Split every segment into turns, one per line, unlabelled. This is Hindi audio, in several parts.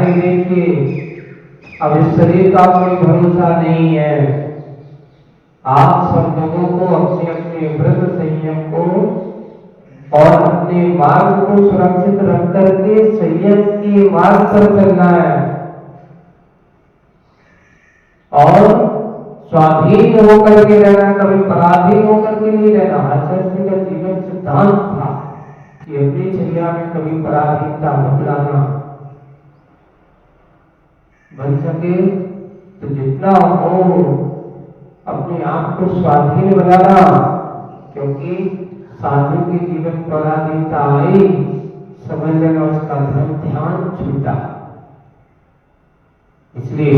आगे देखिए, अब इस शरीर का कोई भरोसा नहीं है। आप सब लोगों को अपने अपने व्रत संयम को और अपने मार्ग को सुरक्षित रख करके संयम के मार्ग पर चलना है और स्वाधीन होकर के रहना, कभी पराधीन होकर के नहीं रहना। आचार्य का जीवन सिद्धांत था कि अपनी चर्या में कभी पराधीनता मत लाना, बन सके तो जितना हो अपने आप को स्वाधीन बनाना, क्योंकि साधु के जीवन पराधीनता आई, समझ लेना उसका धर्म ध्यान छूटा। इसलिए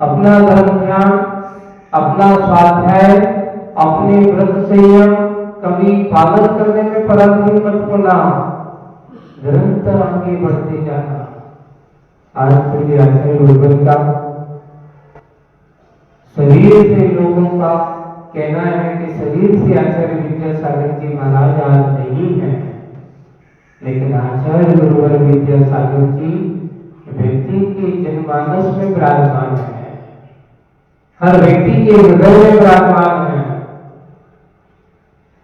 अपना धर्म ध्यान, अपना स्वाध्याय, अपने व्रत संयम कभी पालन करने में पराधीन मत होना, निरंतर आगे बढ़ते जाना। आज पूज्य आचार्य गुरुवर का शरीर से लोगों का कहना है कि शरीर से आचार्य विद्यासागर जी महाराज आज नहीं है, लेकिन आचार्य गुरुवर विद्यासागर जी व्यक्ति के जनमानस में विराजमान है, हर व्यक्ति के हृदय में विराजमान है।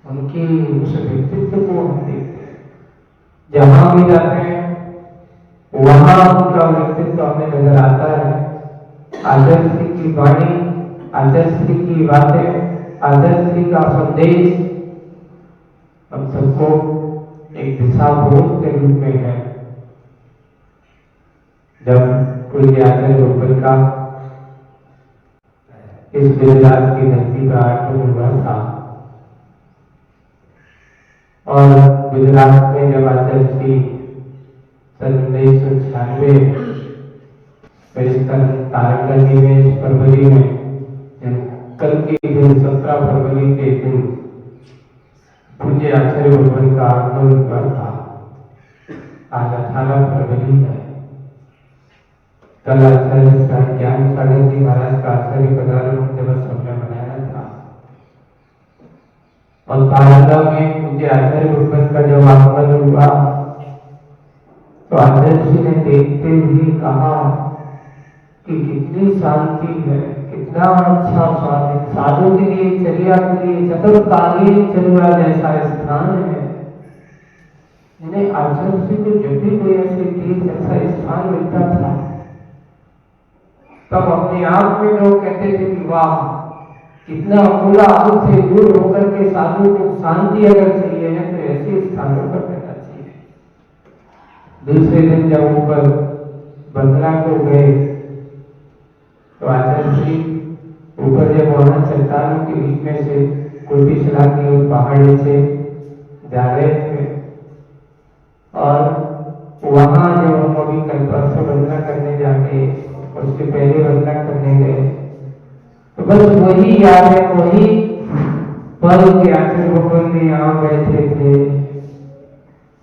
उनके उस व्यक्तित्व को हम देखते हैं, जहां भी जाते हैं वहां उनका व्यक्तित्व हमें नजर आता है। आचार्य श्री की वाणी, आचार्य श्री की बातें, आचार्य श्री का संदेश हम सबको एक दिशा बोध के रूप में है। जब पूज्य आचार्य गुरुवर का इस गुजरात की धरती पर आगमन हुआ था और गुजरात में जब आचार्य श्री 1996 तारंगा निवेश फरवरी में, कल के दिन 17 फरवरी के दिन पूज्य आचार्य गुरुवर का आगमन हुआ था। आज 18 फरवरी है। कल आचार्य ज्ञान सागर जी महाराज का आचार्य पदार्पण दिवस हमने मनाया था और तारंगा में पूज्य आचार्य गुरुवर का जब आगमन हुआ तो आचार्य जी ने देखते हुए कहा कि कितनी शांति है, कितना अच्छा स्वादिष्ट, साधु के लिए, चर्या के लिए चतुर्कालीन चर्या जैसा स्थान है। जिन्हें आचार्य जी को जब भी कोई ऐसे तीर्थ ऐसा स्थान मिलता था तब अपने आप में लोग कहते थे कि वाह, कितना पूरा आग से दूर होकर के साधु को शांति अगर चाहिए है तो ऐसे स्थानों पर रहना चाहिए। दूसरे दिन जब ऊपर बंदरा को गए तो आचार्य जी ऊपर जब वहां चट्टानों के बीच में से कोटी चला के उस पहाड़ी से जा रहे थे और वहां जब हम अभी कल परसों वंदना करने जाके उसके पहले वंदना करने गए तो बस वही याद है, वही पल के आचार्य भगवान ने यहाँ बैठे थे,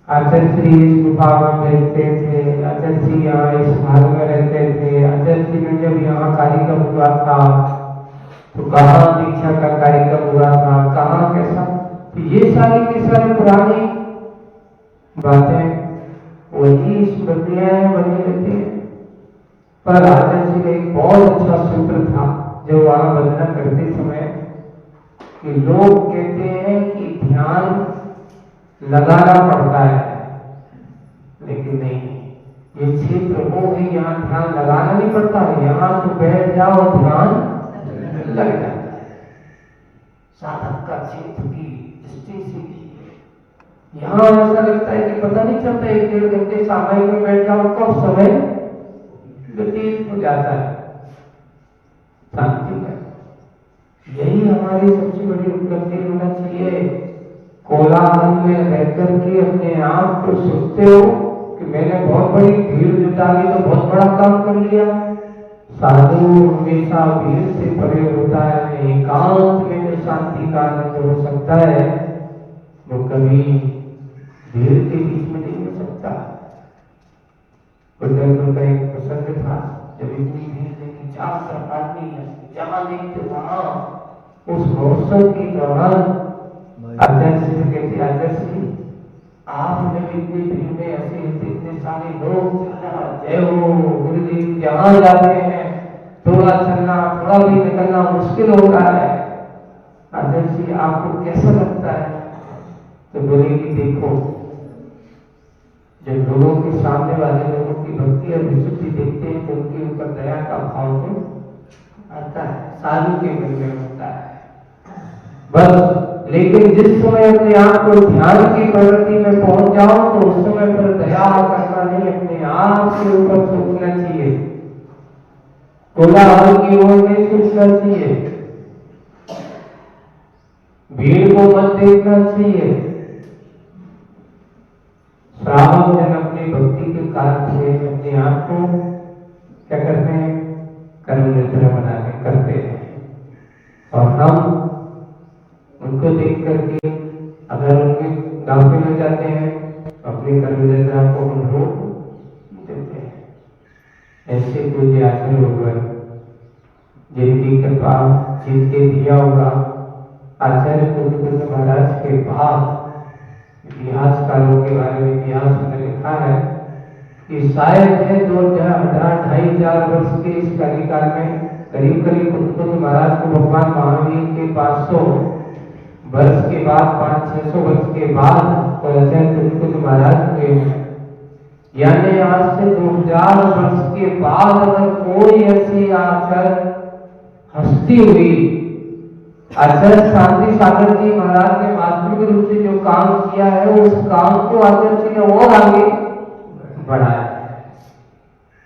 आचार्य श्री इस गुफा में बैठते थे, आचार्य श्री यहाँ इस महल में रहते थे, आचार्य श्री ने जब यहाँ कार्यक्रम हुआ था तो कहाँ दीक्षा का कार्यक्रम हुआ था, कहाँ कैसा, तो ये सारी की सारी पुरानी बातें वही स्मृतियां बनी रहती है। पर आचार्य जी का एक बहुत अच्छा सूत्र था जो वहां वंदना करते समय कि लोग कहते हैं कि ध्यान लगाना पड़ता है, लेकिन नहीं, ये क्षेत्र वो है यहाँ ध्यान लगाना नहीं पड़ता है, यहाँ तो बैठ जाओ ध्यान लग जाता है। साधक का क्षेत्र की दृष्टि से यहाँ ऐसा लगता है कि पता नहीं चलता, 1-1.5 घंटे सामयिक में बैठ जाओ कब समय व्यतीत हो जाता है। शांति का यही हमारी सबसे बड़ी उपलब्धि होना चाहिए। कोलाहल में रहकर के अपने आप को सोचते हो कि मैंने बहुत बड़ी भीड़ जुटा ली तो बहुत बड़ा काम कर लिया। साधु हमेशा भीड़ से परे होता है, एकांत में जो शांति का आनंद हो सकता है वो कभी भीड़ के बीच में नहीं हो सकता। कुछ का एक प्रसंग था, जब इतनी भीड़ देखी, चार तरफ आदमी है, जहां देखते वहां उस महोत्सव के दौरान आचार्य जी से कहते, आचार्य जी आपने इतनी भीड़ में ऐसे इतने सारे लोग जय हो गुरुदेव, जहाँ जाते हैं थोड़ा चलना थोड़ा भी निकलना मुश्किल होता है। आचार्य जी आपको कैसा लगता है? तो बोले कि देखो, जब लोगों के सामने वाले लोगों की भक्ति और विशुद्धि देखते हैं तो उनके ऊपर दया का भाव तो आता है, साधु के मन में होता है बस। लेकिन जिस समय अपने आप को ध्यान की प्रवृत्ति में पहुंच जाओ तो उस समय पर दया करना नहीं, अपने आप के ऊपर सोचना चाहिए, कोलाहल की ओर नहीं सोचना चाहिए, भीड़ को मत देखना चाहिए। श्रावक जन अपनी भक्ति के कारण से अपने आप को क्या करते हैं? कर्म निद्रा बनाने करते हैं। और हम उनको देख करके अगर उनके गाफिल हो जाते हैं अपनी कर्म निद्रा को हम रोक देते हैं। ऐसे कोई आचरण होगा जिनकी कृपा जिनके दिया होगा आचार्य कुंद महाराज के बाद इतिहासकारों के बारे में इतिहास में लिखा है कि शायद है 2,500 वर्ष के इस कार्यकाल में करीब करीब कुंद महाराज को भगवान महावीर के 500 वर्ष के बाद 500-600 वर्ष के बाद आचार्य कुंद महाराज हुए हैं। यानी आज से 2000 वर्ष के बाद अगर कोई ऐसी आचार्य हस्ती हुई, आचार्य शांति सागर जी महाराज ने वास्तविक रूप से जो काम किया है उस काम को आचार्य जी ने और आगे बढ़ाया है।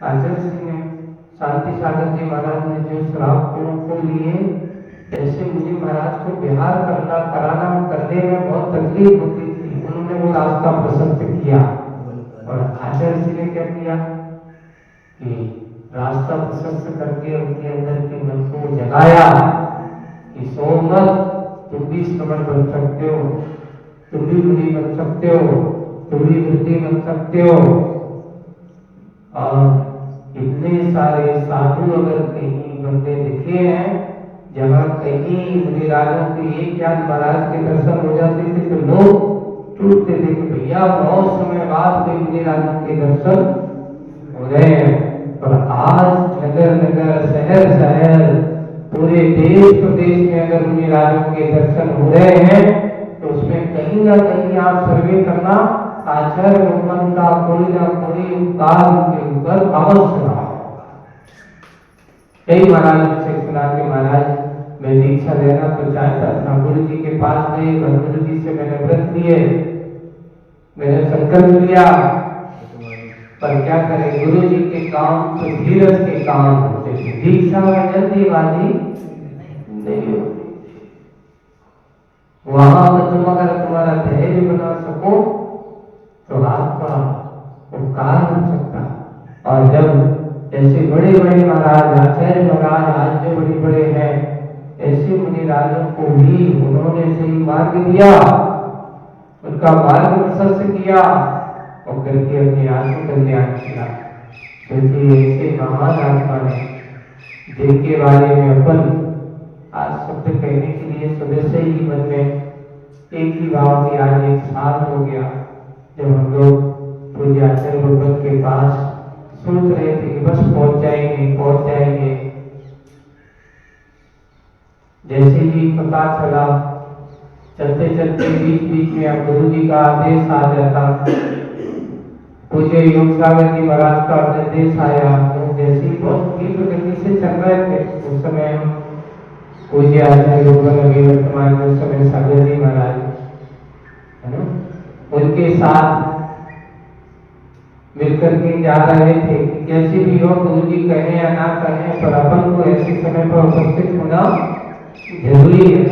आचार्य जी ने शांति सागर जी महाराज ने जो श्रावकों को लिए, ऐसे मुझे महाराज को बिहार कराना करने में बहुत तकलीफ होती थी, उन्होंने वो रास्ता प्रशस्त किया। और आचार्य जी ने क्या किया कि रास्ता प्रशस्त करके उनके अंदर के मन को जगाया कि सो मत, तुम भी श्रवण बन सकते हो, तुम भी मुनि बन सकते हो, तुम भी वृद्धि बन सकते हो। और इतने सारे साधु अगर कहीं बंदे दिखे हैं जहाँ कहीं मुनिराजों के एक ज्ञान महाराज के दर्शन हो जाते थे तो लोग टूटते थे कि भैया बहुत समय बाद कोई मुनिराजों के दर्शन हो रहे हैं। और आज नगर नगर शहर शहर पूरे देश प्रदेश में अगर मुनिराजों के दर्शन हो रहे हैं तो उसमें कहीं ना कहीं आप सर्वे करना, आचार्य भगवान का कोई ना कोई उपकार उनके ऊपर अवश्य रहा। कई महाराज से सुना के महाराज मैं दीक्षा लेना तो चाहता था, गुरु जी के पास गए, गुरु जी से मैंने व्रत लिए, मैंने संकल्प लिया, पर क्या करें गुरु जी के काम तो धीरज के काम होते थे, दीक्षा में जल्दीबाजी नहीं होती। वहां पर तुम अगर तुम्हारा धैर्य बना सको तो आपका उपकार हो सकता। और जब ऐसे बड़े बड़े महाराज, आचार्य महाराज आज जो बड़े बड़े हैं, ऐसे मुनिराजों को भी उन्होंने सही मार्ग दिया, उनका मार्ग प्रशस्त किया और करके अपने आत्म कल्याण किया। क्योंकि ऐसे महान आत्मा है जिनके बारे में अपन आज शब्द कहने के लिए सुबह से ही मन में एक ही भाव की आज 1 साल हो गया जब हम लोग पूज्य आचार्य भगवत के पास सोच रहे थे कि बस पहुंच जाएंगे। जैसे ही पता चला, चलते चलते बीच बीच में अब गुरु जी का आदेश आ जाता, पूज्य योग सागर जी महाराज का निर्देश आया, तो जैसे ही बहुत तीव्र गति से चल रहे थे उस समय पूज्य आचार्य वर्तमान उस समय सागर जी महाराज है ना, उनके साथ मिलकर के जा रहे थे कि कैसे भी हो गुरु जी कहें या ना कहें पर अपन को ऐसे समय पर उपस्थित होना जरूरी है।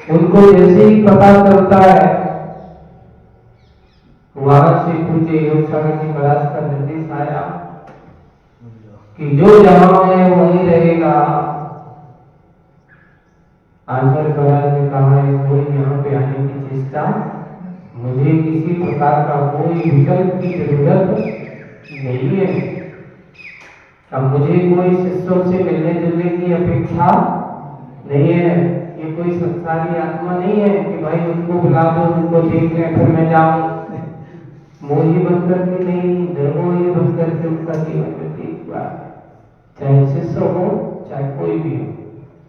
उनको जैसे ही पता चलता है वहां से पूज्य योग सागर जी महाराज का निर्देश आया कि जो जहां है वहीं रहेगा। आचार्य महाराज ने कहा है कोई यहाँ पे आने की चेष्टा, मुझे किसी प्रकार का कोई विकल्प की जरूरत नहीं है। अब मुझे कोई शिष्यों से मिलने जुलने की अपेक्षा नहीं है, ये कोई संसारी आत्मा नहीं है कि भाई उनको बुला दो, उनको देख लें फिर मैं जाऊं, मोही बनकर के नहीं, निर्मोही बनकर के उनका जीवन व्यतीत हुआ। चाहे शिष्य हो चाहे कोई भी हो,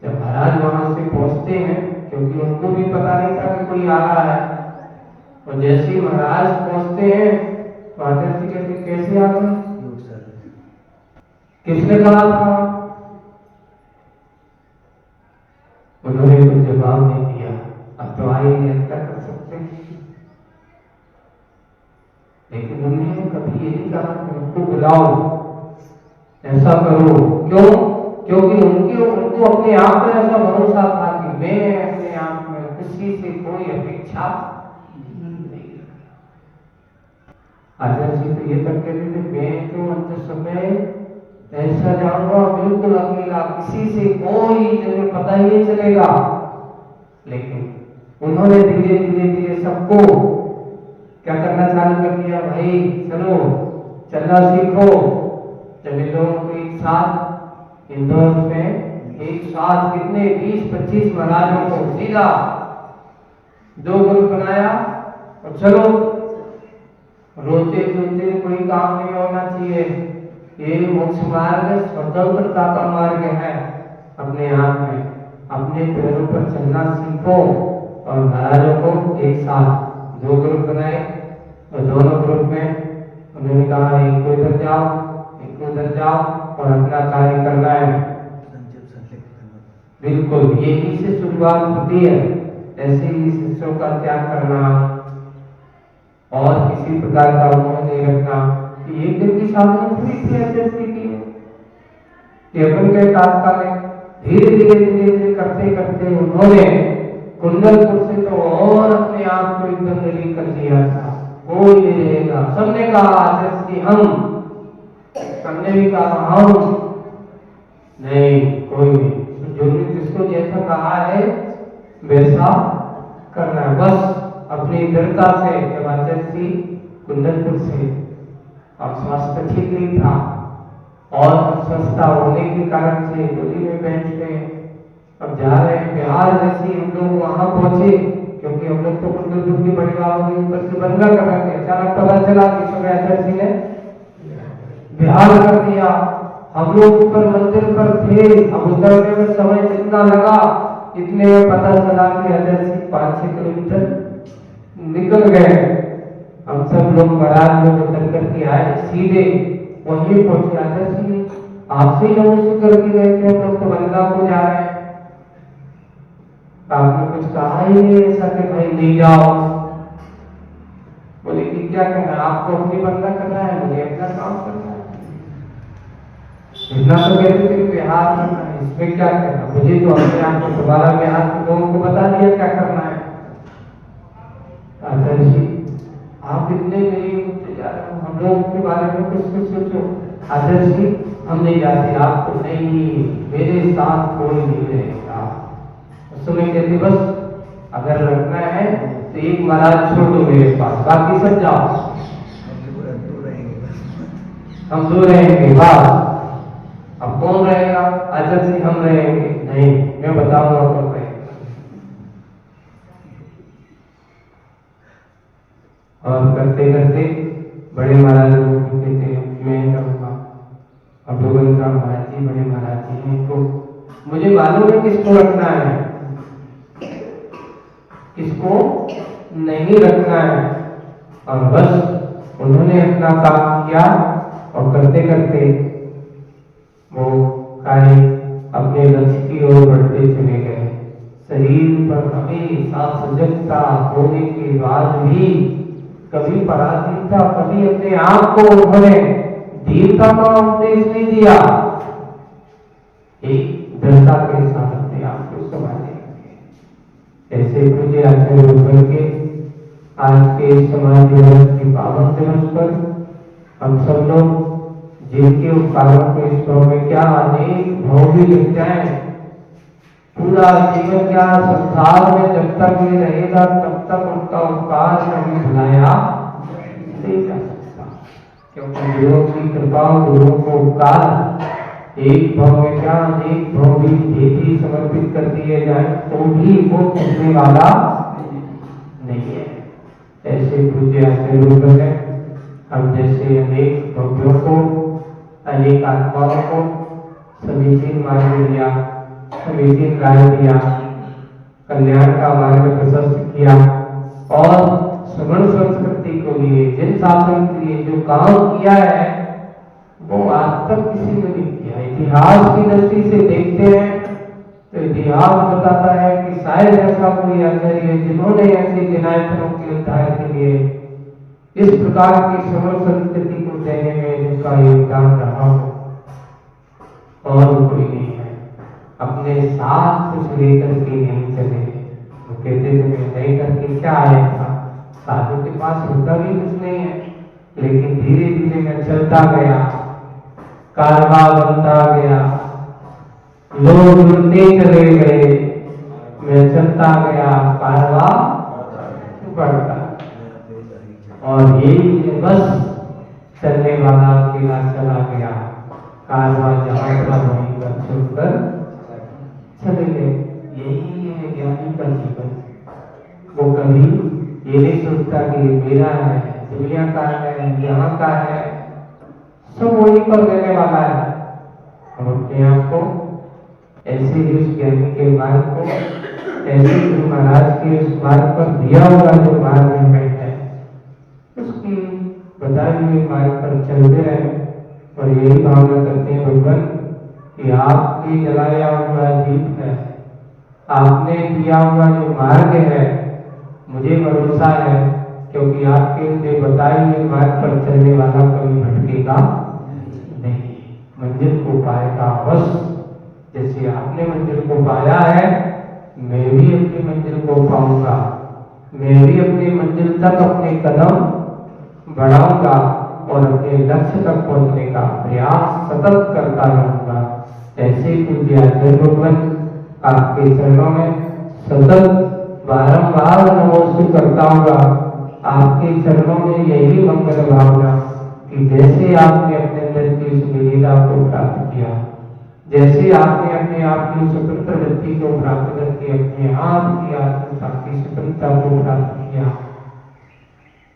जब महाराज वहां से पहुंचते हैं, क्योंकि उनको भी पता नहीं था कि कोई आ रहा है, और जैसे ही महाराज पहुंचते हैं तो आचार्य जी कहते कैसे आ गए, किसने कहा था? उन्होंने कोई जवाब नहीं दिया। अब तो आए क्या कर सकते हैं, लेकिन उन्हें कभी ये नहीं कहा कि उनको बुलाओ, ऐसा करो। क्यों? क्योंकि उनको अपने आप पर ऐसा भरोसा था कि मैं अपने आप में किसी से कोई अपेक्षा नहीं। आचार्य जी तो ये तक कहते थे मैं तो अंत समय ऐसा जाऊंगा बिल्कुल अकेला, किसी से कोई मुझे पता ही नहीं चलेगा। लेकिन उन्होंने धीरे धीरे धीरे सबको क्या करना चालू कर दिया, भाई चलो चलना सीखो। जब इन लोगों को एक साथ इंदौर में एक साथ कितने 20-25 महाराजों को सीधा 2 ग्रुप बनाया और चलो, रोते रोते कोई काम नहीं होना चाहिए, ये मोक्ष मार्ग स्वतंत्रता का मार्ग है। अपने आप में अपने पैरों पर चलना सीखो। और महाराजों को एक साथ 2 ग्रुप बनाए और दोनों ग्रुप में उन्होंने कहा एक को इधर जाओ एक को उधर जाओ और अपना कार्य करना है। बिल्कुल यही से शुरुआत होती है। ऐसे ही शिष्यों का त्याग करना और किसी प्रकार का मोह नहीं रखना कि एक दिन की साधना पूरी थी ऐसे की है कि अपन के तात्कालिक धीरे धीरे धीरे धीरे करते करते उन्होंने कुंडलपुर से तो और अपने आप को एकदम नली कर दिया था। कोई नहीं रहेगा, सबने कहा आचार्य जी हम, सबने भी कहा हम नहीं, कोई नहीं, जो भी जिसको जैसा कहा है वैसा करना है। बस अपनी दृढ़ता से जब आचार्य जी कुंडलपुर से और स्वास्थ्य ठीक नहीं था और अस्वस्थता होने के कारण से डोली में बैठ गए, अब जा रहे हैं बिहार। जैसे हम लोग वहां पहुंचे, क्योंकि हम लोग तो कुंडलपुर की परिवार के ऊपर से बंगा कर रहे थे, अचानक पता चला कि समय आचार्य जी ने बिहार कर दिया। हम लोग ऊपर मंदिर पर थे, अब उतरने में समय कितना लगा, इतने में पता चला कि आचार्य जी 5-6 किलोमीटर निकल गए। हम सब लोग महाराज लोग उतर करके आए, सीधे वहीं पहुंचे। आचार्य जी आपसे ही नमस्ते करके गए थे, हम लोग तो बंगा को जा रहे हैं, आपने कुछ कहा ही नहीं ऐसा कि भाई नहीं जाओ। बोले कि क्या करना है, आपको अपनी बंदा करना है, मुझे अपना काम करना है। इतना तो कहते थे बिहार करना है, इसमें क्या करना, मुझे तो अपने आप को दोबारा बिहार के लोगों को बता दिया क्या करना है। आचार्य जी आप इतने मेरी होते जा रहे हो, हम लोगों के बारे में कुछ सोचो। आचार्य जी हम नहीं जाते, आप तो नहीं, मेरे साथ कोई नहीं रहेगा। उस समय कहते बस अगर रखना है तो एक महाराज छोड़ दो मेरे पास, बाकी सब जाओ, हम 2 रहेंगे बस। अब कौन रहेगा? आचार्य जी हम रहेंगे। नहीं, मैं बताऊंगा कौन रहेगा। और करते करते बड़े महाराज लोग कहते मैं करूँगा। अब भगवान राम महाराज जी बड़े महाराज जी हैं, तो मुझे मालूम है किसको रखना है, किसको नहीं रखना है। और बस उन्होंने अपना काम किया और करते करते वो कार्य अपने लक्ष्य की ओर बढ़ते चले गए। शरीर पर हमेशा सजगता होने के बाद भी कभी पराधीनता, कभी अपने आप को उन्होंने धीरता का उपदेश नहीं दिया। एक दृढ़ता के साथ अपने आप को संभाले। ऐसे पूज्य आचार्य बन के आज के समाज दिवस के पावन दिवस पर हम सब लोग जिनके उपकारों के ईश्वर में क्या अनेक भाव भी लग जाए, पूरा जीवन क्या संसार में जब तक ये रहेगा तब तक उनका उपकार कभी भुलाया नहीं जा सकता। क्योंकि गुरुओं की कृपा, गुरुओं को उपकार एक भाव में क्या अनेक भाव भी देती समर्पित कर दिए जाए तो भी वो कहने वाला नहीं है। ऐसे पूज्य आचार्य है हम जैसे अनेक भव्यों को, अनेक आत्माओं को समीचीन मार्ग दिया, समीचीन राय दिया, कल्याण का मार्ग प्रशस्त किया और सुमन संस्कृति को लिए, जिन शासन के लिए जो काम किया है वो आज तक किसी ने नहीं किया। इतिहास की दृष्टि से देखते हैं तो इतिहास बताता है कि शायद ऐसा कोई आचार्य जिन्होंने ऐसे विनायकों के उद्धार के लिए इस प्रकार की समर संस्कृति को देने में जिनका योगदान रहा हो, और कोई नहीं है। अपने साथ कुछ लेकर के नहीं चले। वो कहते थे मैं नहीं करके क्या आया था, साधु के पास होता भी कुछ नहीं है, लेकिन धीरे धीरे मैं चलता गया, कारवा बनता गया, लोग जुड़ते चले गए, मैं चलता गया, कारवा बढ़ता। और यही बस चलने वाला अकेला चला गया, कारवा जहाँ था वहीं पर छोड़कर चले गए। यही है ज्ञानी का जीवन। वो कभी ये नहीं सोचता कि मेरा है, दुनिया का है, यहाँ का है, सब वहीं पर रहने वाला है। हम अपने आप को ऐसे ही उस ज्ञानी के मार्ग को, ऐसे ही महाराज के उस मार्ग पर दिया हुआ जो मार्ग है उसकी बताए हुए मार्ग पर चलते रहे और यही भावना करते हैं भगवान कि आपके जलाया हुआ दीप है, आपने दिया हुआ जो मार्ग है, मुझे भरोसा है क्योंकि आपके मुझे बताए हुए मार्ग पर चलने वाला कभी भटकेगा नहीं, मंजिल को पाएगा अवश्य। जैसे आपने मंजिल को पाया है, मैं भी अपनी मंजिल को पाऊंगा, मैं भी अपनी मंजिल तक अपने कदम बढ़ाऊंगा और अपने लक्ष्य तक पहुंचने का प्रयास सतत करता रहूंगा। ऐसे पूज्य आचार्य भगवान आपके चरणों में सतत बारंबार नमोस्तु करता हूँगा। आपके चरणों में यही मंगल भावना कि जैसे आपने अपने अंदर की उस विलीला को प्राप्त किया, जैसे आपने अपने आप की स्वतंत्र वृत्ति को प्राप्त करके अपने आप की आत्मता की स्वतंत्रता को प्राप्त किया,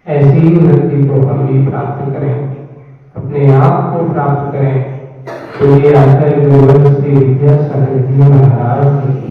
ऐसी ही वृत्ति को हम भी प्राप्त करें, अपने आप को प्राप्त करें। तो ये आचार्य गोविंद श्री विद्यासागर जी महाराज